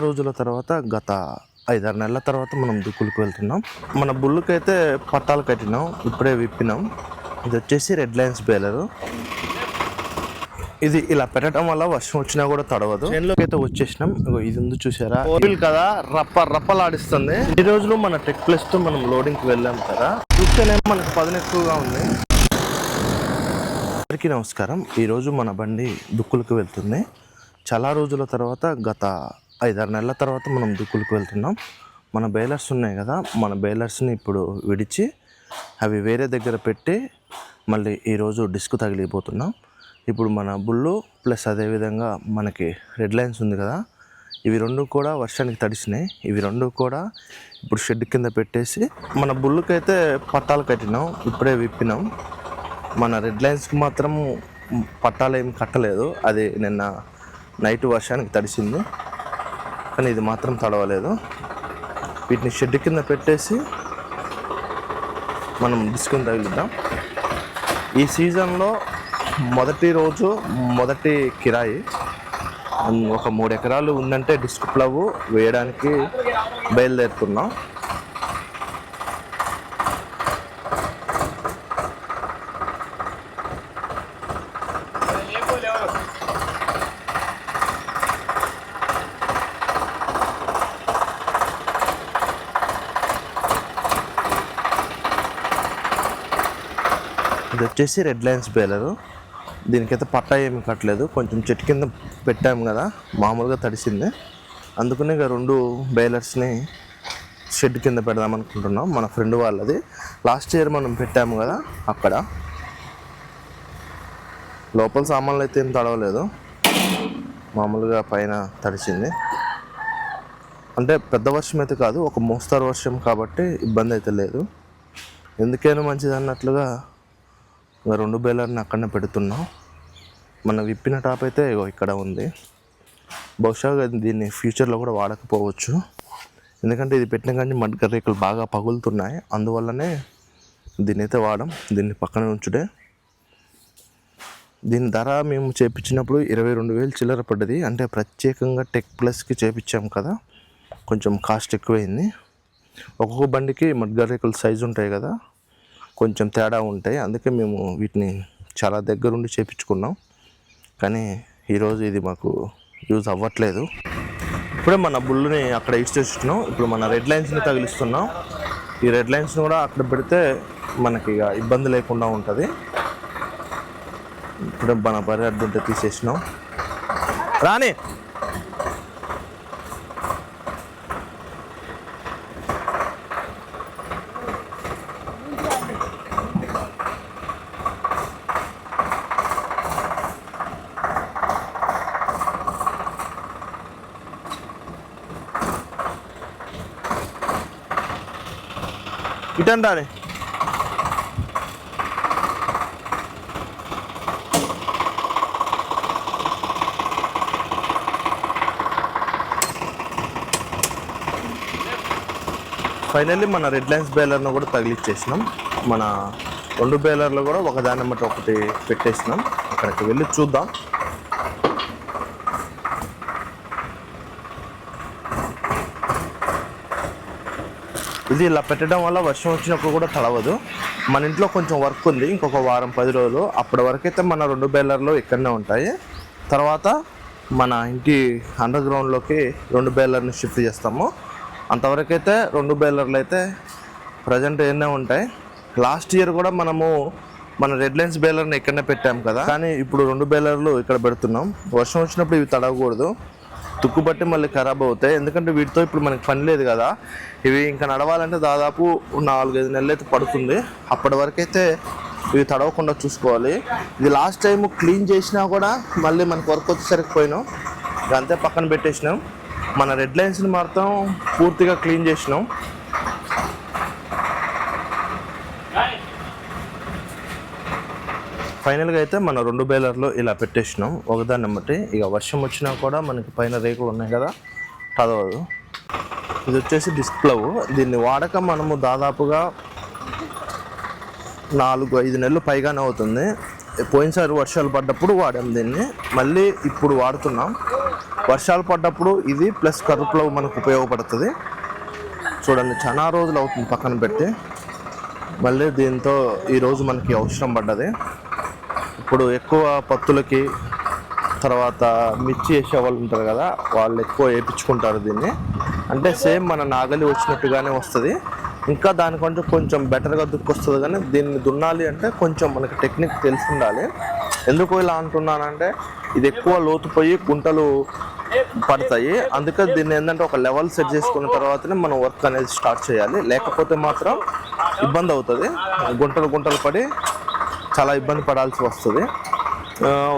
రోజుల తర్వాత గత 5-6 నెలల తర్వాత మనం దుక్కులకు వెళ్తున్నాం. మన బుల్లుకైతే పట్టాలు కట్టినాం, ఇప్పుడే విప్పినాం. ఇది వచ్చేసి రెడ్ లైన్స్ బేలరు. ఇది ఇలా పెట్టడం వల్ల వర్షం వచ్చినా కూడా తడవదు. ట్రైన్లోకి అయితే వచ్చేసినాం. ఇది ఉంది చూసారా, కదా రప్పలాడిస్తుంది. ఈ రోజులు మన టెక్ ప్లస్ తో మనం లోడింగ్కి వెళ్ళాం కదా, చూస్తేనేమో మనకు పదును ఎక్కువగా ఉంది. అందరికీ నమస్కారం. ఈరోజు మన బండి దుక్కులకు వెళ్తుంది. చాలా రోజుల తర్వాత గత 5-6 నెలల తర్వాత మనం దుక్కులకు వెళ్తున్నాం. మన బేలర్స్ ఉన్నాయి కదా, మన బేలర్స్ని ఇప్పుడు విడిచి అవి వేరే దగ్గర పెట్టి మళ్ళీ ఈరోజు డిస్క్ తగిలిపోతున్నాం. ఇప్పుడు మన బుల్లు ప్లస్ అదేవిధంగా మనకి రెడ్ లైన్స్ ఉంది కదా, ఇవి రెండు కూడా వర్షానికి తడిసినాయి. ఇవి రెండు కూడా ఇప్పుడు షెడ్ కింద పెట్టేసి మన బుల్లుకైతే పట్టాలు కట్టినాం, ఇప్పుడే విప్పినాం. మన రెడ్ లైన్స్కి మాత్రం పట్టాలు ఏమి కట్టలేదు. అది నిన్న నైట్ వర్షానికి తడిసింది, కానీ ఇది మాత్రం తడవలేదు. వీటిని షెడ్ కింద పెట్టేసి మనం డిస్క్ని తగిలిద్దాం. ఈ సీజన్లో మొదటి రోజు మొదటి కిరాయి ఒక 3 ఎకరాలు ఉందంటే డిస్క్ ప్లవ్ వేయడానికి బయలుదేరుతున్నాం. ఇది వచ్చేసి రెడ్ లైన్స్ బేలరు. దీనికైతే పట్టా ఏమి కట్టలేదు, కొంచెం చెట్టు కింద పెట్టాము కదా, మామూలుగా తడిసింది. అందుకని ఇక 2 బేలర్స్ని షెడ్ కింద పెడదాం అనుకుంటున్నాం. మన ఫ్రెండ్ వాళ్ళది లాస్ట్ ఇయర్ మనం పెట్టాము కదా, అక్కడ లోపల సామాన్లు అయితే ఏం తడవలేదు, మామూలుగా పైన తడిసింది. అంటే పెద్ద వర్షం అయితే కాదు, ఒక మోస్తరు వర్షం కాబట్టి ఇబ్బంది అయితే లేదు. ఎందుకైనా మంచిది అన్నట్లుగా 2 బేలర్ని అక్కడనే పెడుతున్నాం. మన విప్పిన టాప్ అయితే ఇక్కడ ఉంది. బహుశా దీన్ని ఫ్యూచర్లో కూడా వాడకపోవచ్చు, ఎందుకంటే ఇది పెట్టిన కానీ మడ్గ రేకులు బాగా పగులుతున్నాయి. అందువల్లనే దీన్ని అయితే వాడడం, దీన్ని పక్కన ఉంచుడే. దీని ధర మేము చేయించినప్పుడు 22,000 చిల్లర పడ్డది. అంటే ప్రత్యేకంగా టెక్ ప్లస్కి చేయించాం కదా, కొంచెం కాస్ట్ ఎక్కువైంది. ఒక్కొక్క బండికి మడ్గ రేకుల సైజు ఉంటాయి కదా, కొంచెం తేడా ఉంటాయి. అందుకే మేము వీటిని చాలా దగ్గరుండి చేయించుకున్నాం. కానీ ఈరోజు ఇది మాకు యూజ్ అవ్వట్లేదు. ఇప్పుడే మన బుల్లుని అక్కడ ఇచ్చేస్తున్నాం. ఇప్పుడు మన రెడ్ లైన్స్ని తగిలిస్తున్నాం. ఈ రెడ్ లైన్స్ని కూడా అక్కడ పెడితే మనకి ఇక ఇబ్బంది లేకుండా ఉంటుంది. ఇప్పుడే మన బరి అడ్డుంటే తీసేసినాం. రాని ఇటండి. ఫైనల్లీ మన రెడ్ లైన్స్ బేలర్ను కూడా తగిలిచ్చేసినాం. మన 2 బేలర్లు కూడా ఒకదాని బట్టి ఒకటి పెట్టేసినాం. అక్కడికి వెళ్ళి చూద్దాం. ఇది ఇలా పెట్టడం వల్ల వర్షం వచ్చినప్పుడు కూడా తడవదు. మన ఇంట్లో కొంచెం వర్క్ ఉంది, ఇంకొక వారం 10 రోజులు. అప్పటి వరకైతే మన 2 బేలర్లు ఇక్కడనే ఉంటాయి. తర్వాత మన ఇంటి అండర్ గ్రౌండ్లోకి 2 బేలర్ని షిఫ్ట్ చేస్తాము. అంతవరకైతే 2 బేలర్లు అయితే ప్రజెంట్ ఎన్నే ఉంటాయి. లాస్ట్ ఇయర్ కూడా మనము మన రెడ్ లైన్స్ బేలర్ని ఇక్కడనే పెట్టాము కదా, కానీ ఇప్పుడు 2 బేలర్లు ఇక్కడ పెడుతున్నాం. వర్షం వచ్చినప్పుడు ఇవి తడవకూడదు, తుక్కుబట్టి మళ్ళీ ఖరాబ్ అవుతాయి. ఎందుకంటే వీటితో ఇప్పుడు మనకి పని లేదు కదా, ఇవి ఇంకా నడవాలంటే దాదాపు 4-5 నెలలు అయితే పడుతుంది. అప్పటి వరకైతే ఇవి తడవకుండా చూసుకోవాలి. ఇది లాస్ట్ టైం క్లీన్ చేసినా కూడా మళ్ళీ మనకు వర్క్ వచ్చేసరికి పోయినాం, అంతే పక్కన పెట్టేసినాం. మన రెడ్ లైన్స్ని మాత్రం పూర్తిగా క్లీన్ చేసినాం. ఫైనల్గా అయితే మన 2 బేలర్లు ఇలా పెట్టేసినాం ఒకదాన్ని బట్టి. ఇక వర్షం వచ్చినా కూడా మనకి పైన రేకులు ఉన్నాయి కదా, తడవదు. ఇది వచ్చేసి డిస్క్ ప్లవ్. దీన్ని వాడక మనము దాదాపుగా 4-5 నెలలు పైగానే అవుతుంది. పోయినసారి వర్షాలు పడ్డప్పుడు వాడాం దీన్ని, మళ్ళీ ఇప్పుడు వాడుతున్నాం. వర్షాలు పడ్డప్పుడు ఇది ప్లస్ కర్వ్ ప్లవ్ మనకు ఉపయోగపడుతుంది. చూడండి చాలా రోజులు అవుతుంది పక్కన పెట్టి, మళ్ళీ దీంతో ఈరోజు మనకి అవసరం పడ్డది. ఇప్పుడు ఎక్కువ పత్తులకి తర్వాత మిర్చి వేసే వాళ్ళు ఉంటారు కదా, వాళ్ళు ఎక్కువ వేయించుకుంటారు దీన్ని. అంటే సేమ్ మన నాగలి వచ్చినట్టుగానే వస్తుంది, ఇంకా దానికంటే కొంచెం బెటర్గా దుక్కొస్తుంది. కానీ దీన్ని దున్నాలి అంటే కొంచెం మనకి టెక్నిక్ తెలిసి ఉండాలి. ఎందుకు ఇలా అంటున్నానంటే ఇది ఎక్కువ లోతుపోయి గుంటలు పడతాయి, అందుకే దీన్ని ఏంటంటే ఒక లెవెల్ సెట్ చేసుకున్న తర్వాతనే మనం వర్క్ అనేది స్టార్ట్ చేయాలి. లేకపోతే మాత్రం ఇబ్బంది అవుతుంది, గుంటలు పడి చాలా ఇబ్బంది పడాల్సి వస్తుంది.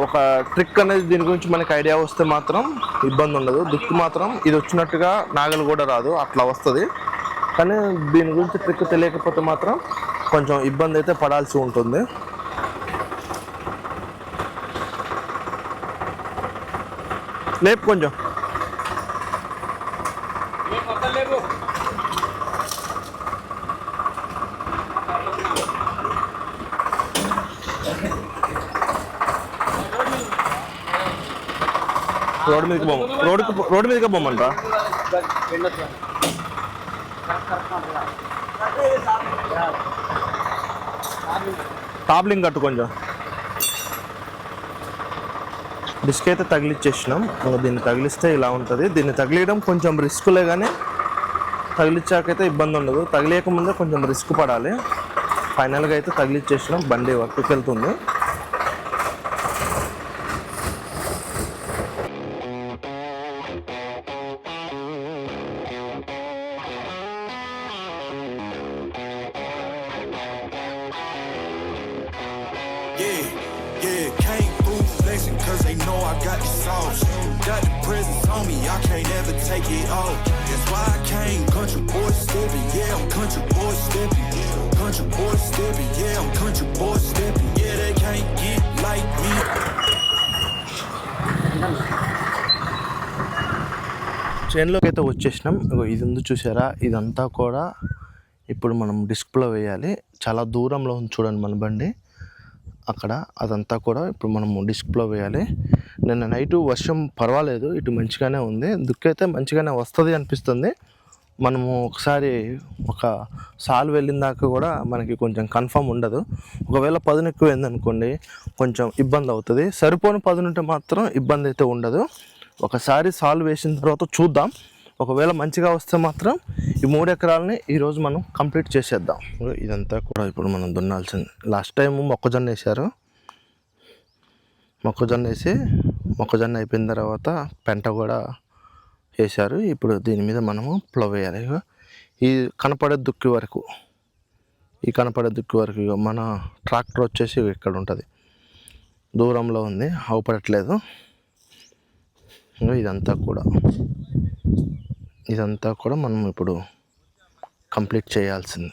ఒక ట్రిక్ అనేది దీని గురించి మనకి ఐడియా వస్తే మాత్రం ఇబ్బంది ఉండదు. దుక్కు మాత్రం ఇది వచ్చినట్టుగా నాగలు కూడా రాదు, అట్లా వస్తుంది. కానీ దీని గురించి ట్రిక్ తెలియకపోతే మాత్రం కొంచెం ఇబ్బంది అయితే పడాల్సి ఉంటుంది. లేపు కొంచెం రోడ్డు మీదకి పోమంటా. టాప్లింగ్ కట్టు కొంచెం. డిస్క్ అయితే తగిలిచ్చేసినాం. దీన్ని తగిలిస్తే ఇలా ఉంటుంది. దీన్ని తగిలియడం కొంచెం రిస్క్లే, కానీ తగిలిచ్చాకైతే ఇబ్బంది ఉండదు. తగిలేయకముందే కొంచెం రిస్క్ పడాలి. ఫైనల్గా అయితే తగిలిచ్చేసినాం, బండి వర్క్కి వెళ్తుంది. Cause they know I got the sauce. Got the presence on me, I can't ever take it off. That's why I came country boy stepping. Yeah, I'm country boy stepping. Country boy stepping. Yeah, I'm country boy stepping. Yeah, they can't get like me. చైన్లోకి అయితే వచ్చేసినాం. ఇది ఉంది చూసారా, ఇదంతా కూడా ఇప్పుడు మనం డిస్ప్లో వేయాలి. చాలా దూరంలో ఉంది చూడండి మన బండి, అక్కడ అదంతా కూడా ఇప్పుడు మనము డిస్ప్లో వేయాలి. నిన్న నైటు వర్షం పర్వాలేదు, ఇటు మంచిగానే ఉంది. దుక్కైతే మంచిగానే వస్తుంది అనిపిస్తుంది. మనము ఒకసారి ఒక సాల్ వెళ్ళిన దాకా కూడా మనకి కొంచెం కన్ఫర్మ్ ఉండదు. ఒకవేళ పదును ఎక్కువైంది అనుకోండి కొంచెం ఇబ్బంది అవుతుంది. సరిపోని పదునుంటే మాత్రం ఇబ్బంది అయితే ఉండదు. ఒకసారి సాల్ వేసిన తర్వాత చూద్దాం. ఒకవేళ మంచిగా వస్తే మాత్రం ఈ 3 ఎకరాలని ఈరోజు మనం కంప్లీట్ చేసేద్దాం. ఇదంతా కూడా ఇప్పుడు మనం దున్నాల్సింది. లాస్ట్ టైం మొక్కజొన్న వేసారు. మొక్కజొన్న అయిపోయిన తర్వాత పెంట కూడా వేసారు. ఇప్పుడు దీని మీద మనము ప్లవ్ వేయాలి. ఈ కనపడే దుక్కి వరకు మన ట్రాక్టర్ వచ్చేసి ఇక్కడ ఉంటుంది, దూరంలో ఉంది, అవపడట్లేదు. ఇదంతా కూడా మనం ఇప్పుడు కంప్లీట్ చేయాల్సింది.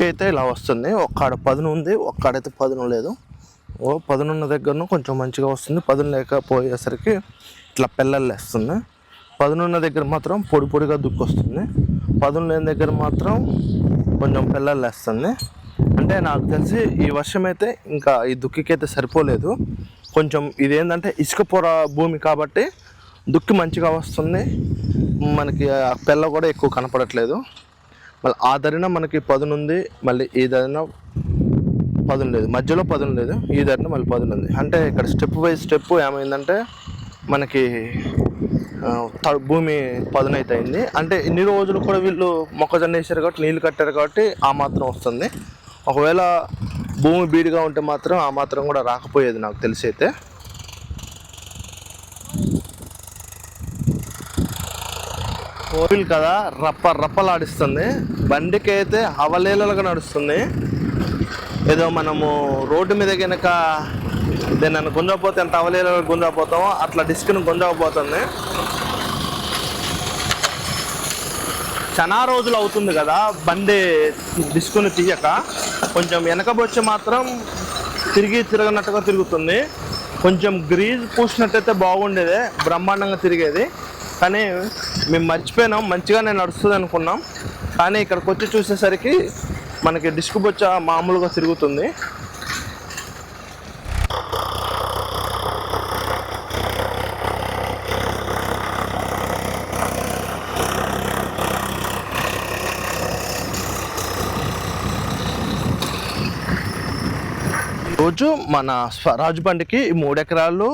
అయితే ఇలా వస్తుంది. ఒక్కడ పదును ఉంది, ఒక్కడైతే పదును లేదు. పదునున్న దగ్గరను కొంచెం మంచిగా వస్తుంది, పదును లేకపోయేసరికి ఇట్లా పెళ్ళలు వేస్తుంది. పదునున్న దగ్గర మాత్రం పొడిగా దుక్కొస్తుంది, పదును లేని దగ్గర మాత్రం కొంచెం పెళ్ళలు వేస్తుంది. అంటే నాకు తెలిసి ఈ వర్షం అయితే ఇంకా ఈ దుక్కికి అయితే సరిపోలేదు. కొంచెం ఇదేంటంటే ఇసుక పొర భూమి కాబట్టి దుక్కి మంచిగా వస్తుంది, మనకి ఆ పెళ్ళ కూడా ఎక్కువ కనపడట్లేదు. మళ్ళీ ఆ ధరిన మనకి పదును ఉంది, మళ్ళీ ఈ ధరిన పదును లేదు, మధ్యలో పదును లేదు, ఈ ధరిన మళ్ళీ పదును ఉంది. అంటే ఇక్కడ స్టెప్ బై స్టెప్ ఏమైందంటే మనకి భూమి పదును అయితే అయింది. అంటే ఇన్ని రోజులు కూడా వీళ్ళు మొక్కజొన్న వేసారు కాబట్టి నీళ్ళు కట్టారు కాబట్టి ఆ మాత్రం వస్తుంది. ఒకవేళ భూమి బీడిగా ఉంటే మాత్రం ఆ మాత్రం కూడా రాకపోయేది నాకు తెలిసి. అయితే ఓపిల్ కదా రప్పలాడిస్తుంది, బండికి అయితే అవలేలలుగా నడుస్తుంది. ఏదో మనము రోడ్డు మీద కనుక దాన్ని గుంజకపోతే ఎంత అవలేలలో గుంజకపోతామో అట్లా డిస్క్ను గుంజకపోతుంది. చాలా రోజులు అవుతుంది కదా బండి డిస్కుని తీయక. కొంచెం వెనకబొచ్చి మాత్రం తిరగనట్టుగా తిరుగుతుంది. కొంచెం గ్రీజ్ పూసినట్టయితే బాగుండేది, బ్రహ్మాండంగా తిరిగేది. కానీ మేము మర్చిపోయినాం, మంచిగానే నడుస్తుంది అనుకున్నాం. కానీ ఇక్కడికి వచ్చి చూసేసరికి మనకి డిస్క్ బొచ్చ మామూలుగా తిరుగుతుంది. రోజు మన స్వరాజ్ బండికి 3 ఎకరాలు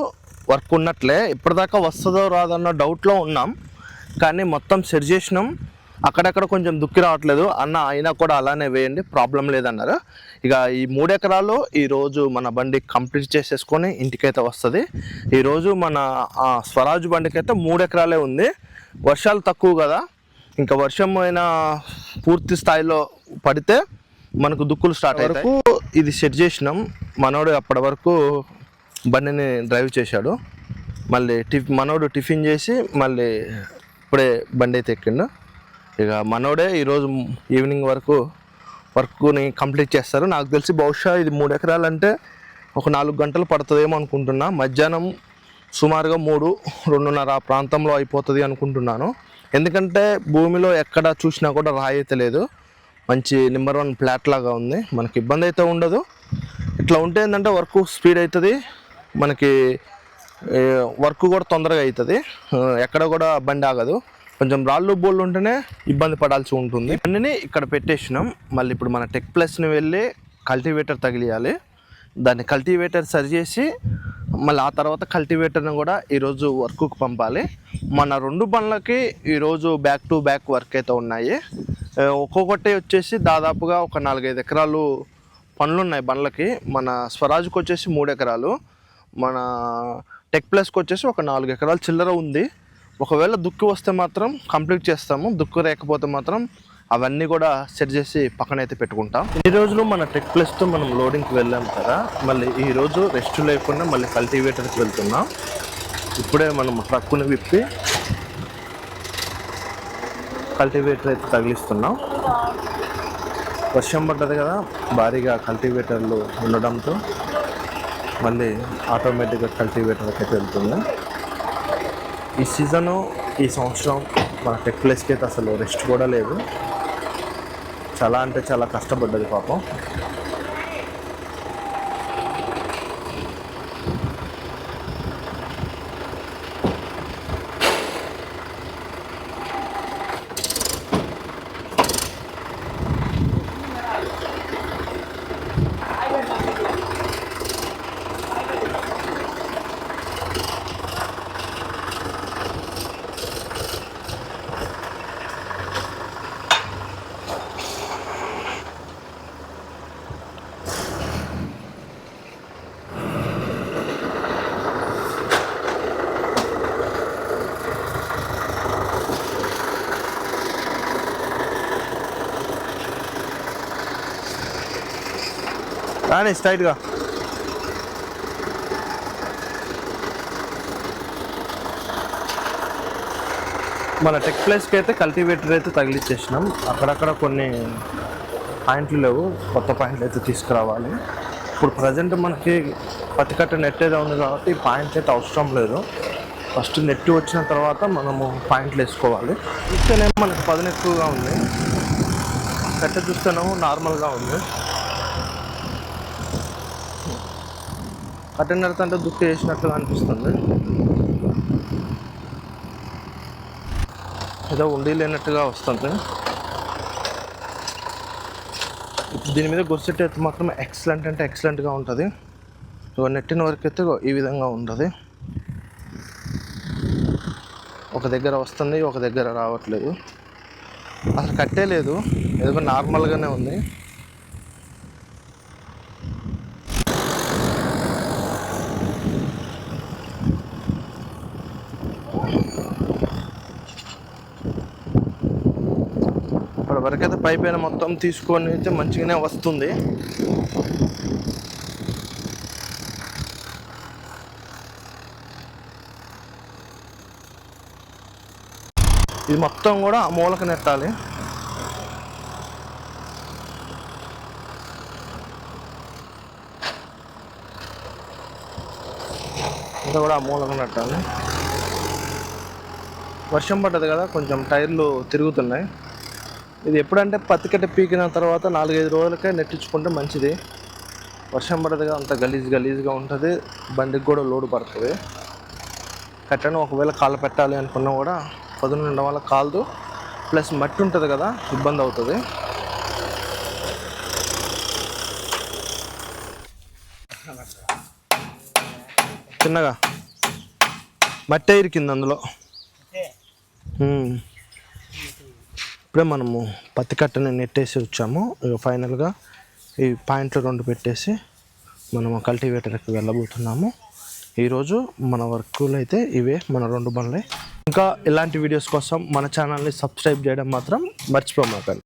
వర్క్ ఉన్నట్లే. ఇప్పటిదాకా వస్తుందో రాదన్న డౌట్లో ఉన్నాం, కానీ మొత్తం సెట్ చేసినాం. అక్కడక్కడ కొంచెం దుక్కి రావట్లేదు అన్న, అయినా కూడా అలానే వేయండి, ప్రాబ్లం లేదన్నారు. ఇక ఈ 3 ఎకరాలు ఈరోజు మన బండి కంప్లీట్ చేసేసుకొని ఇంటికైతే వస్తుంది. ఈరోజు మన స్వరాజ్ బండికి అయితే 3 ఎకరాలే ఉంది. వర్షాలు తక్కువ కదా, ఇంకా వర్షం అయినా పూర్తి స్థాయిలో పడితే మనకు దుక్కులు స్టార్ట్ అయ్యారు. ఇది సెట్ చేసినాం. మనోడు అప్పటి వరకు బండిని డ్రైవ్ చేశాడు. మళ్ళీ మనోడు టిఫిన్ చేసి మళ్ళీ ఇప్పుడే బండి అయితే ఎక్కిండు. ఇక మనోడే ఈరోజు ఈవినింగ్ వరకు వర్క్ని కంప్లీట్ చేస్తారు. నాకు తెలిసి బహుశా ఇది 3 ఎకరాలు అంటే ఒక 4 గంటలు పడుతుందేమో అనుకుంటున్నా. మధ్యాహ్నం సుమారుగా 3-2:30 ఆ ప్రాంతంలో అయిపోతుంది అనుకుంటున్నాను. ఎందుకంటే భూమిలో ఎక్కడ చూసినా కూడా రాయి అయితే లేదు, మంచి నెంబర్ 1 ఫ్లాట్ లాగా ఉంది. మనకి ఇబ్బంది అయితే ఉండదు. ఇట్లా ఉంటే ఏంటంటే వర్క్ స్పీడ్ అవుతుంది, మనకి వర్క్ కూడా తొందరగా అవుతుంది, ఎక్కడ కూడా బండి ఆగదు. కొంచెం రాళ్ళు బోళ్ళు ఉంటేనే ఇబ్బంది పడాల్సి ఉంటుంది. బండిని ఇక్కడ పెట్టేసినాం. మళ్ళీ ఇప్పుడు మన టెక్ ప్లస్ని వెళ్ళి కల్టివేటర్ తగిలియాలి. దాన్ని కల్టివేటర్ సరి చేసి మళ్ళీ ఆ తర్వాత కల్టివేటర్ని కూడా ఈరోజు వర్క్కు పంపాలి. మన 2 బండ్లకి ఈరోజు బ్యాక్ టు బ్యాక్ వర్క్ అయితే ఉన్నాయి. ఒక్కొక్కటి వచ్చేసి దాదాపుగా ఒక 4-5 ఎకరాలు పనులు ఉన్నాయి బండ్లకి. మన స్వరాజ్కి వచ్చేసి 3 ఎకరాలు, మన టెక్ ప్లస్కి వచ్చేసి ఒక 4 ఎకరాలు చిల్లర ఉంది. ఒకవేళ దుక్కు వస్తే మాత్రం కంప్లీట్ చేస్తాము, దుక్కు లేకపోతే మాత్రం అవన్నీ కూడా సెట్ చేసి పక్కనైతే పెట్టుకుంటాం. ఈ రోజులు మన టెక్ ప్లస్తో మనం లోడింగ్కి వెళ్ళాం కదా, మళ్ళీ ఈరోజు రెస్ట్ లేకుండా మళ్ళీ కల్టివేటర్కి వెళ్తున్నాం. ఇప్పుడే మనం ట్రక్కుని విప్పి కల్టివేటర్ అయితే తగిలిస్తున్నాం. వర్షం పడ్డది కదా, భారీగా కల్టివేటర్లు ఉండడంతో మళ్ళీ ఆటోమేటిక్గా కల్టివేటర్కి అయితే వెళ్తుంది. ఈ సీజను ఈ సంవత్సరం మన టెక్ ప్లస్కి అయితే అసలు రెస్ట్ కూడా లేదు. చాలా అంటే చాలా కష్టపడ్డది పాపం. కానీ స్ట్రైట్గా మన టెక్ ప్లేస్కి అయితే కల్టివేటర్ అయితే తగిలిచ్చేసినాం. అక్కడక్కడ కొన్ని పాయింట్లు లేవు, కొత్త పాయింట్లు అయితే తీసుకురావాలి. ఇప్పుడు ప్రజెంట్ మనకి పత్తి కట్ట నెట్ ఏదో ఉంది కాబట్టి పాయింట్ అయితే అవసరం లేదు. ఫస్ట్ నెట్ వచ్చిన తర్వాత మనము పాయింట్లు వేసుకోవాలి. చూస్తేనేమో మనకి పదును ఎక్కువగా ఉంది, కట్ట చూస్తేనేమో నార్మల్గా ఉంది. కట్టిన అంటే దుక్కు వేసినట్టుగా అనిపిస్తుంది, ఏదో ఉండి లేనట్టుగా వస్తుంది. దీని మీద గొర్సెట్ అయితే మాత్రం ఎక్సలెంట్ అంటే ఎక్సలెంట్గా ఉంటుంది. నెట్టిన వరకు అయితే ఈ విధంగా ఉంటుంది. ఒక దగ్గర వస్తుంది, ఒక దగ్గర రావట్లేదు, అసలు కట్టే లేదు, ఏదో నార్మల్గానే ఉంది. వరకైతే పైప్ అయినా మొత్తం తీసుకొని అయితే మంచిగానే వస్తుంది. ఇది మొత్తం కూడా ఆ మూలక నెట్టాలి. ఇది కూడా ఆ మూలంగా నట్టాలి. వర్షం పడ్డది కదా, కొంచెం టైర్లు తిరుగుతున్నాయి. ఇది ఎప్పుడంటే పత్తి కట్ట పీకిన తర్వాత 4-5 రోజులకే నెట్టించుకుంటే మంచిది. వర్షం పడదుగా అంత గలీజ్గా ఉంటుంది, బండికి కూడా లోడ్ పడుతుంది. కట్టను ఒకవేళ కాలు పెట్టాలి అనుకున్నా కూడా పదును ఉండడం వల్ల కాలదు, ప్లస్ మట్టి ఉంటుంది కదా ఇబ్బంది అవుతుంది. చిన్నగా మట్టి ఇరికింది అందులో. ఇప్పుడే మనము పత్తి కట్టని నెట్టేసి వచ్చాము. ఇక ఫైనల్గా ఈ పాయింట్లు 2 పెట్టేసి మనము కల్టివేటర్కి వెళ్ళబోతున్నాము. ఈరోజు మన వర్కులు అయితే ఇవే, మన 2 బండ్లే. ఇంకా ఇలాంటి వీడియోస్ కోసం మన ఛానల్ని సబ్స్క్రైబ్ చేయడం మాత్రం మర్చిపోమాకండి.